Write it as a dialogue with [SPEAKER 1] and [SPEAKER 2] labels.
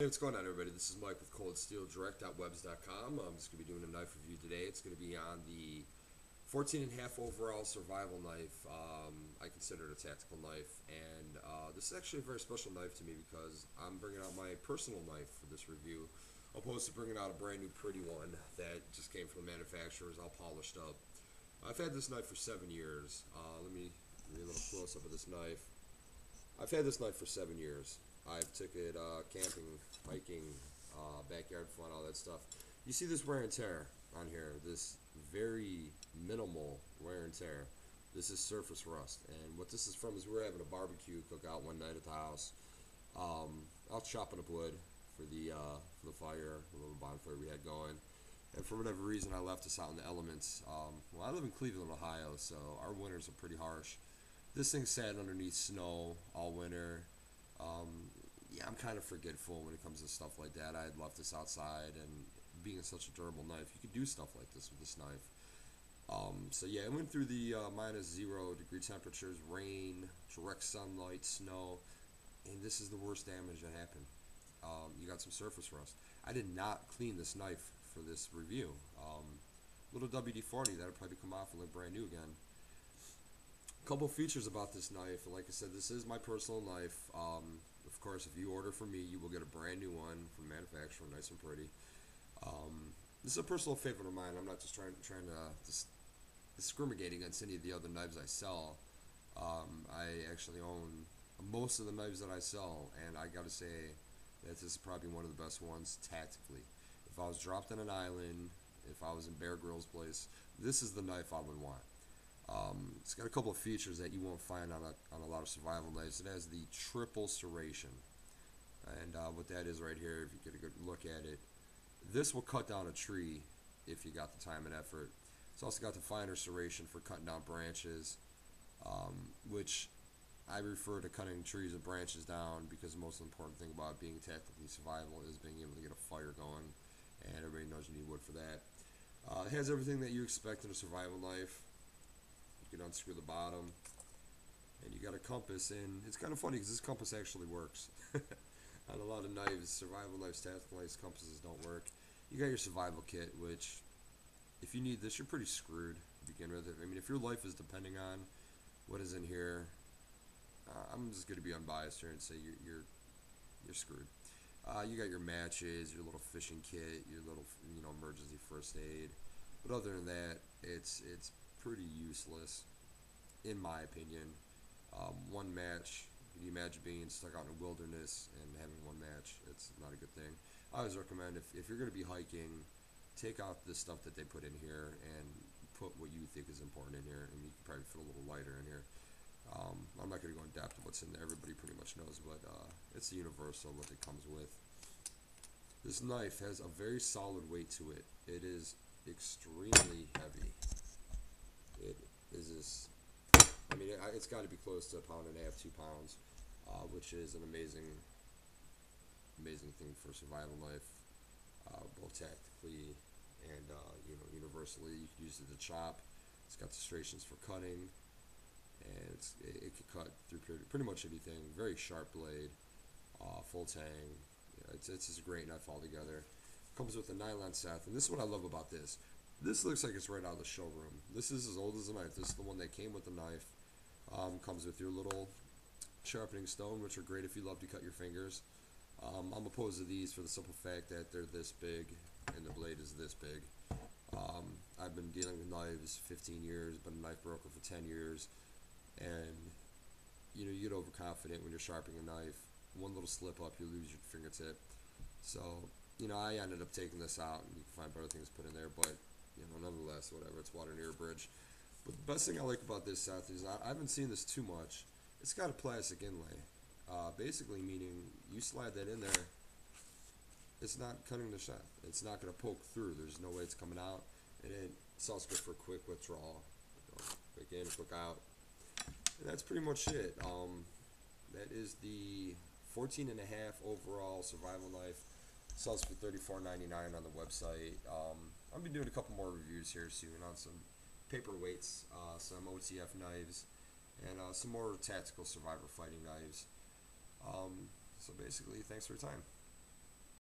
[SPEAKER 1] Hey, what's going on, everybody? This is Mike with coldsteeldirect.webs.com. I'm just going to be doing a knife review today. It's going to be on the 14 and a half overall survival knife. I consider it a tactical knife, and this is actually a very special knife to me because I'm bringing out my personal knife for this review, opposed to bringing out a brand new pretty one that just came from the manufacturers, all polished up. I've had this knife for 7 years. Let me give you a little close up of this knife. I've had this knife for 7 years. I've took it camping, hiking, backyard fun, all that stuff. You see this wear and tear on here, this very minimal wear and tear. This is surface rust, and what this is from is we were having a barbecue cookout one night at the house. I was chopping up wood for the fire, a little bonfire we had going, and for whatever reason I left this out in the elements. Well, I live in Cleveland, Ohio, so our winters are pretty harsh. This thing sat underneath snow all winter. Yeah, I'm kind of forgetful when it comes to stuff like that. I had left this outside, and being such a durable knife, you could do stuff like this with this knife. So yeah, it went through the -0 degree temperatures, rain, direct sunlight, snow, and this is the worst damage that happened. You got some surface rust. I did not clean this knife for this review. Little WD-40, that'll probably come off and look brand new again. Couple features about this knife. Like I said, this is my personal knife. Of course, if you order from me, you will get a brand new one from the manufacturer, nice and pretty. This is a personal favorite of mine. I'm not just trying to discriminate against any of the other knives I sell. I actually own most of the knives that I sell, and I gotta say that this is probably one of the best ones tactically. If I was dropped on an island, if I was in Bear Grylls' place, this is the knife I would want. It's got a couple of features that you won't find on a lot of survival knives. It has the triple serration, and what that is right here, if you get a good look at it, this will cut down a tree if you got the time and effort. It's also got the finer serration for cutting down branches, which I refer to cutting trees and branches down because the most important thing about being tactically survival is being able to get a fire going, and everybody knows you need wood for that. It has everything that you expect in a survival knife. You can unscrew the bottom, and you got a compass, and it's kind of funny because this compass actually works. On a lot of knives, survival knives, tactical knives, compasses don't work. You got your survival kit, which if you need this, you're pretty screwed to begin with. I mean, if your life is depending on what is in here, I'm just going to be unbiased here and say you're screwed. You got your matches, your little fishing kit, your little emergency first aid, but other than that, it's pretty useless, in my opinion. One match, can you imagine being stuck out in the wilderness and having one match? It's not a good thing. I always recommend if you're going to be hiking, take out the stuff that they put in here and put what you think is important in here, and you can probably fit a little lighter in here. I'm not going to go in depth of what's in there. Everybody pretty much knows, but it's universal what it comes with. This knife has a very solid weight to it. It is extremely heavy. It is this, I mean, it's got to be close to 1.5 pounds, 2 pounds, which is an amazing thing for a survival knife, both tactically and universally. You can use it to chop. It's got the serrations for cutting, and it can cut through pretty much anything. Very sharp blade, full tang. Yeah, it's just a great knife altogether. Comes with a nylon shaft, and this is what I love about this. This looks like it's right out of the showroom. This is as old as the knife. This is the one that came with the knife. Comes with your little sharpening stone, which are great if you love to cut your fingers. I'm opposed to these for the simple fact that they're this big and the blade is this big. I've been dealing with knives 15 years, been a knife broker for 10 years, and you get overconfident when you're sharpening a knife. One little slip up, you lose your fingertip. So I ended up taking this out, and you can find better things put in there, but nonetheless, whatever, it's water near a bridge. But the best thing I like about this, Seth, is I haven't seen this too much. It's got a plastic inlay, basically meaning you slide that in there, it's not cutting the shaft. It's not going to poke through. There's no way it's coming out, and it's also good for quick withdrawal, quick in, quick out. And that's pretty much it. That is the 14 and a half overall survival knife. Sells for $34.99 on the website. I'll be doing a couple more reviews here soon on some paperweights, some OTF knives, and some more tactical survivor fighting knives. So basically, thanks for your time.